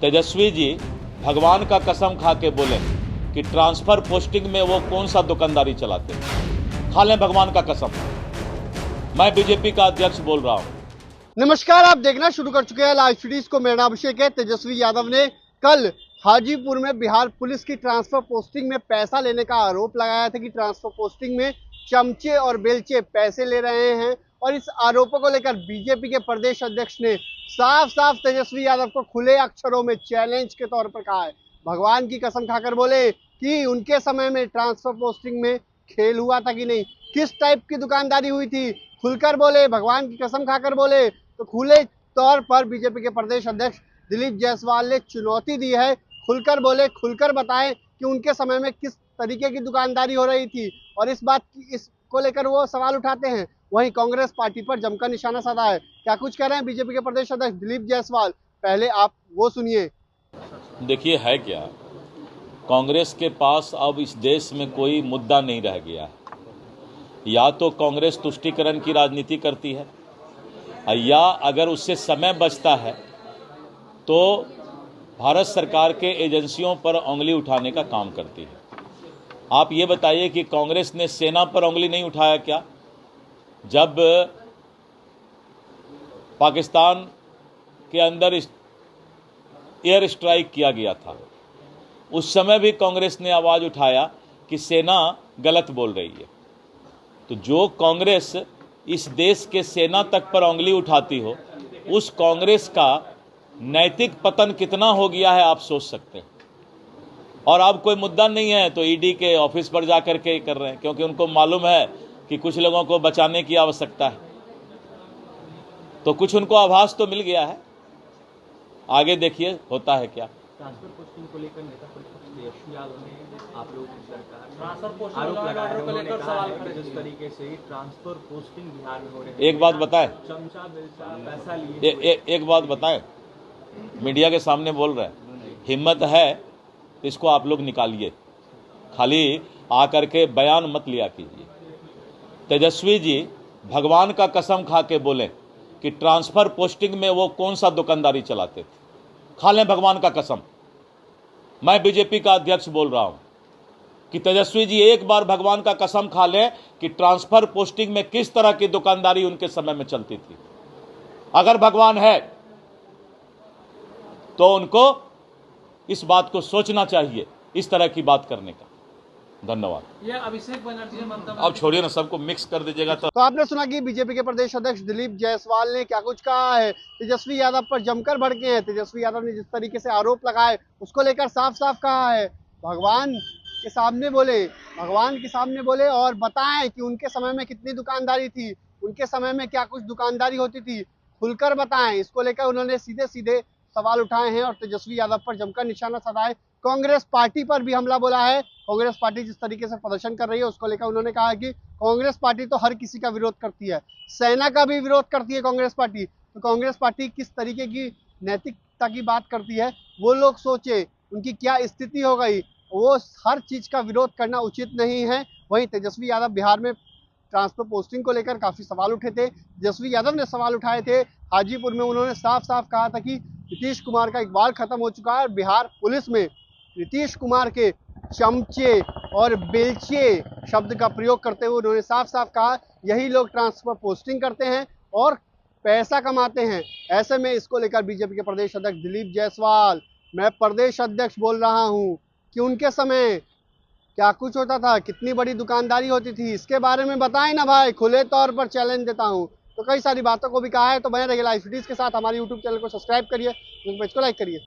तेजस्वी जी भगवान का कसम खा के बोले कि ट्रांसफर पोस्टिंग में वो कौन सा दुकानदारी चलाते हैं। खा लें भगवान का कसम। मैं बीजेपी का अध्यक्ष बोल रहा हूं। नमस्कार, आप देखना शुरू कर चुके हैं लाइव सीरीज को। मेरा नाम अभिषेक है। तेजस्वी यादव ने कल हाजीपुर में बिहार पुलिस की ट्रांसफर पोस्टिंग में पैसा लेने का आरोप लगाया था कि ट्रांसफर पोस्टिंग में चमचे और बेलचे पैसे ले रहे हैं, और इस आरोपों को लेकर बीजेपी के प्रदेश अध्यक्ष ने साफ साफ तेजस्वी यादव को खुले अक्षरों में चैलेंज के तौर पर कहा है। भगवान की कसम खाकर बोले कि उनके समय में ट्रांसफर पोस्टिंग में खेल हुआ था कि नहीं, किस टाइप की दुकानदारी हुई थी, खुलकर बोले। भगवान की कसम खाकर बोले तो खुले तौर पर बीजेपी के प्रदेश अध्यक्ष दिलीप जायसवाल ने चुनौती दी है। खुलकर बोले, खुलकर बताएं कि उनके समय में किस तरीके की दुकानदारी हो रही थी, और इसको लेकर वो सवाल उठाते हैं। वहीं कांग्रेस पार्टी पर जमकर निशाना साधा है। क्या कुछ कह रहे हैं बीजेपी के प्रदेश अध्यक्ष दिलीप जायसवाल, पहले आप वो सुनिए। देखिए, है क्या, कांग्रेस के पास अब इस देश में कोई मुद्दा नहीं रह गया है। या तो कांग्रेस तुष्टीकरण की राजनीति करती है, या अगर उससे समय बचता है तो भारत सरकार के एजेंसियों पर उंगली उठाने का काम करती है। आप ये बताइए कि कांग्रेस ने सेना पर उंगली नहीं उठाया क्या? जब पाकिस्तान के अंदर एयर स्ट्राइक किया गया था, उस समय भी कांग्रेस ने आवाज़ उठाया कि सेना गलत बोल रही है। तो जो कांग्रेस इस देश के सेना तक पर उंगली उठाती हो, उस कांग्रेस का नैतिक पतन कितना हो गया है आप सोच सकते हैं। और अब कोई मुद्दा नहीं है तो ईडी के ऑफिस पर जाकर के कर रहे हैं, क्योंकि उनको मालूम है कि कुछ लोगों को बचाने की आवश्यकता है। तो कुछ उनको आभास तो मिल गया है। आगे देखिए होता है क्या। ट्रांसफर पोस्टिंग को लेकर नेता प्रतिपक्ष तेजस्वी यादव ने आप लोगों की सरकार आरोप लगाया है। उन्होंने कहा है कि जिस तरीके से ट्रांसफर पोस्टिंग बिहार में हो रही है, एक बात बताएं, चमचा बेलचा पैसा लिए एक बात बताएं, मीडिया के सामने बोल रहे हैं, हिम्मत है तो इसको आप लोग निकालिए, खाली आकर के बयान मत लिया कीजिए। तेजस्वी जी भगवान का कसम खा के बोले कि ट्रांसफर पोस्टिंग में वो कौन सा दुकानदारी चलाते थे। खा लें भगवान का कसम। मैं बीजेपी का अध्यक्ष बोल रहा हूं कि तेजस्वी जी एक बार भगवान का कसम खा लें कि ट्रांसफर पोस्टिंग में किस तरह की दुकानदारी उनके समय में चलती थी। अगर भगवान है तो उनको इस बात को सोचना चाहिए, इस तरह की बात करने का। धन्यवाद। ये अभिषेक बनर्जी अब छोड़िए ना, सबको मिक्स कर दीजिएगा। तो आपने सुना कि बीजेपी के प्रदेश अध्यक्ष दिलीप जायसवाल ने क्या कुछ कहा है। तेजस्वी यादव पर जमकर भड़के हैं। तेजस्वी यादव ने जिस तरीके से आरोप लगाए उसको लेकर साफ साफ कहा है, भगवान के सामने बोले और बताएं कि उनके समय में कितनी दुकानदारी थी, उनके समय में क्या कुछ दुकानदारी होती थी, खुलकर बताएं। इसको लेकर उन्होंने सीधे सीधे सवाल उठाए हैं और तेजस्वी यादव पर जमकर निशाना साधा है। कांग्रेस पार्टी पर भी हमला बोला है। कांग्रेस पार्टी जिस तरीके से प्रदर्शन कर रही है उसको लेकर उन्होंने कहा कि कांग्रेस पार्टी तो हर किसी का विरोध करती है, सेना का भी विरोध करती है कांग्रेस पार्टी। तो कांग्रेस पार्टी किस तरीके की नैतिकता की बात करती है वो लोग सोचे, उनकी क्या स्थिति हो गई। वो हर चीज का विरोध करना उचित नहीं है। वहीं तेजस्वी यादव बिहार में ट्रांसफर पोस्टिंग को लेकर काफी सवाल उठे थे। तेजस्वी यादव ने सवाल उठाए थे हाजीपुर में। उन्होंने साफ साफ कहा था कि नीतीश कुमार का इकबाल खत्म हो चुका है। बिहार पुलिस में नीतीश कुमार के चमचे और बेलचे शब्द का प्रयोग करते हुए उन्होंने साफ साफ कहा, यही लोग ट्रांसफर पोस्टिंग करते हैं और पैसा कमाते हैं। ऐसे में इसको लेकर बीजेपी के प्रदेश अध्यक्ष दिलीप जायसवाल, मैं प्रदेश अध्यक्ष बोल रहा हूं कि उनके समय क्या कुछ होता था, कितनी बड़ी दुकानदारी होती थी, इसके बारे में बताएं ना भाई। खुले तौर पर चैलेंज देता हूं। तो कई सारी बातों को भी कहा है। तो बने रहिए लाइव सीरीज के साथ। हमारे यूट्यूब चैनल को सब्सक्राइब करिए, पेज को लाइक करिए।